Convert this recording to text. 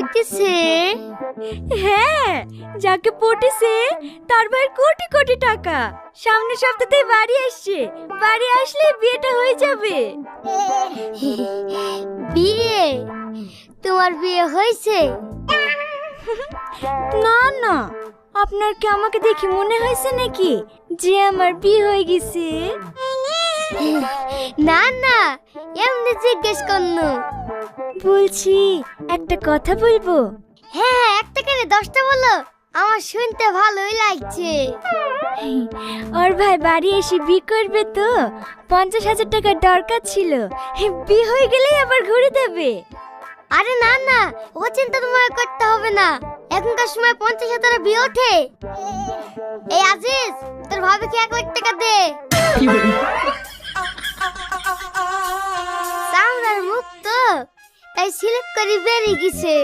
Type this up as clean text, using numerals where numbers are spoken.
পড়তেছে? হ্যাঁ, যাকে পটেছে তার ভাই কোটি কোটি টাকা। সামনের সপ্তাহতেই বাড়ি আসছে, বাড়ি আসলে বিয়েটা হয়ে যাবে। বিয়ে? তোমার বিয়ে হয়েছে? না না, আপনার কি আমাকে দেখে মনে হয়েছে নাকি যে আমার বিয়ে হয়ে গেছে? না না, এমনি জিজ্ঞেস করনু। বলছি একটা কথা বলবো? হ্যাঁ হ্যাঁ, একটা কেন 10টা বলো, আমার শুনতে ভালোই লাগছে। ওর ভাই বাড়ি এসে বিয়ে করবে তো 50,000 টাকার দরকার ছিল। বিয়ে হয়ে গেলেই আবার ঘুরে দেবে। আরে না না, ও চিন্তা তোমার করতে হবে না। এখনকার সময় 50,000 বিয়ে ওঠে। এই আজিজ, তোর ভাবিকে 1 লাখ টাকা দে। চামড়ার মুখ তো, তাই সিলেক্ট করে বেরিয়ে গেছে।